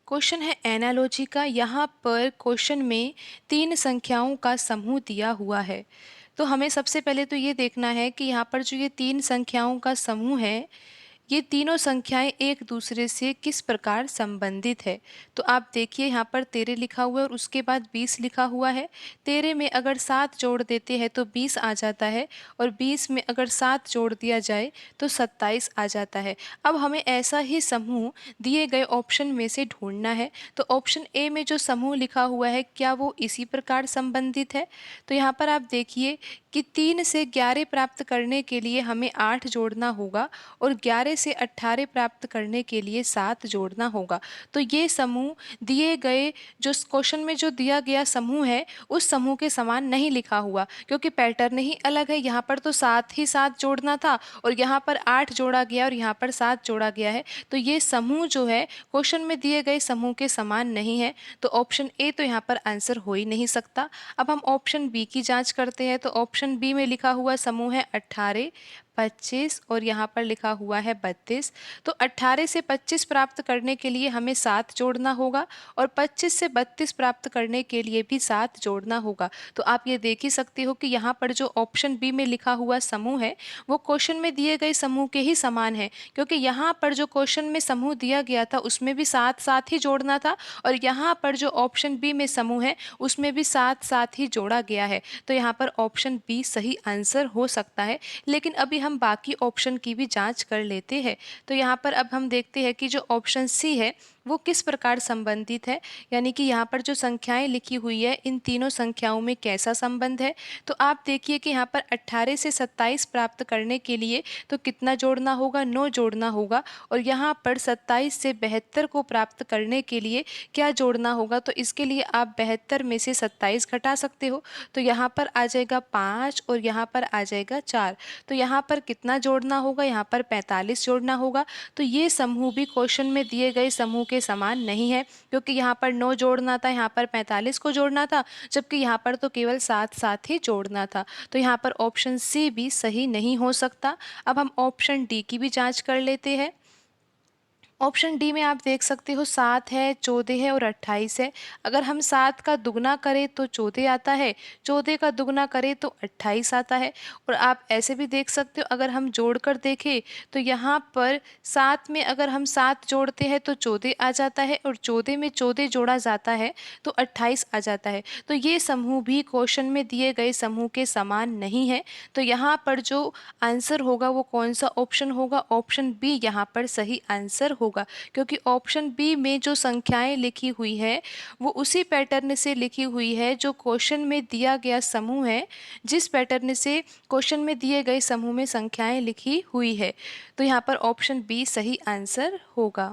Question है analogy का। यहाँ पर क्वेश्चन में तीन संख्याओं का समूह दिया हुआ है। तो हमें सबसे पहले तो ये देखना है कि यहाँ पर जो ये तीन संख्याओं का समूह है, ये तीनों संख्याएं एक दूसरे से किस प्रकार संबंधित है। तो आप देखिए यहाँ पर 13 लिखा हुआ है और उसके बाद 20 लिखा हुआ है। 13 में अगर 7 जोड़ देते हैं तो 20 आ जाता है, और 20 में अगर 7 जोड़ दिया जाए तो 27 आ जाता है। अब हमें ऐसा ही समूह दिए गए ऑप्शन में से ढूंढना है। तो ऑप्शन ए में जो समूह लिखा हुआ है, क्या वो इसी प्रकार संबंधित है? तो यहाँ पर आप देखिए कि 3 से 11 प्राप्त करने के लिए हमें 8 जोड़ना होगा, और 11 से 18 प्राप्त करने के लिए 7 जोड़ना होगा। तो ये समूह दिए गए जो क्वेश्चन में जो दिया गया समूह है, उस समूह के समान नहीं लिखा हुआ, क्योंकि पैटर्न ही अलग है। यहाँ पर तो 7 ही 7 जोड़ना था, और यहाँ पर 8 जोड़ा गया और यहाँ पर 7 जोड़ा गया है। तो ये समूह जो है क्वेश्चन में दिए गए समूह के समान नहीं है। तो ऑप्शन ए तो यहाँ पर आंसर हो ही नहीं सकता। अब हम ऑप्शन बी की जांच करते हैं। तो ऑप्शन बी में लिखा हुआ समूह है 18, 25 और यहाँ पर लिखा हुआ है 32। तो 18 से 25 प्राप्त करने के लिए हमें 7 जोड़ना होगा, और 25 से 32 प्राप्त करने के लिए भी 7 जोड़ना होगा। तो आप ये देख ही सकते हो कि यहाँ पर जो ऑप्शन बी में लिखा हुआ समूह है, वो क्वेश्चन में दिए गए समूह के ही समान है, क्योंकि यहाँ पर जो क्वेश्चन में समूह दिया गया था उसमें भी 7 7 ही जोड़ना था, और यहाँ पर जो ऑप्शन बी में समूह है उसमें भी 7 7 ही जोड़ा गया है। तो यहाँ पर ऑप्शन बी सही आंसर हो सकता है। लेकिन अभी हम बाकी ऑप्शन की भी जांच कर लेते हैं। तो यहाँ पर अब हम देखते हैं कि जो ऑप्शन सी है वो किस प्रकार संबंधित है, यानी कि यहाँ पर जो संख्याएं लिखी हुई है, इन तीनों संख्याओं में कैसा संबंध है। तो आप देखिए कि यहाँ पर 18 से 27 प्राप्त करने के लिए तो कितना जोड़ना होगा, 9 जोड़ना होगा, और यहाँ पर 27 से 72 को प्राप्त करने के लिए क्या जोड़ना होगा। तो इसके लिए आप 72 में से 27 घटा सकते हो। तो यहाँ पर आ जाएगा 5 और यहाँ पर आ जाएगा 4। तो यहाँ पर कितना जोड़ना होगा, यहाँ पर 45 जोड़ना होगा। तो ये समूह भी क्वेश्चन में दिए गए समूह के समान नहीं है, क्योंकि यहाँ पर 9 जोड़ना था, यहाँ पर 45 को जोड़ना था, जबकि यहाँ पर तो केवल 7 7 ही जोड़ना था। तो यहाँ पर ऑप्शन सी भी सही नहीं हो सकता। अब हम ऑप्शन डी की भी जांच कर लेते हैं। ऑप्शन डी में आप देख सकते हो 7 है, 14 है और 28 है। अगर हम 7 का दुगना करें तो 14 आता है, 14 का दुगना करें तो 28 आता है। और आप ऐसे भी देख सकते हो, अगर हम जोड़कर देखें तो यहाँ पर 7 में अगर हम 7 जोड़ते हैं तो 14 आ जाता है, और 14 में 14 जोड़ा जाता है तो 28 आ जाता है। तो ये समूह भी क्वेश्चन में दिए गए समूह के समान नहीं है। तो यहाँ पर जो आंसर होगा वो कौन सा ऑप्शन होगा, ऑप्शन बी यहाँ पर सही आंसर होगा, क्योंकि ऑप्शन बी में जो संख्याएं लिखी हुई है वो उसी पैटर्न से लिखी हुई है जो क्वेश्चन में दिया गया समूह है, जिस पैटर्न से क्वेश्चन में दिए गए समूह में संख्याएं लिखी हुई है। तो यहाँ पर ऑप्शन बी सही आंसर होगा।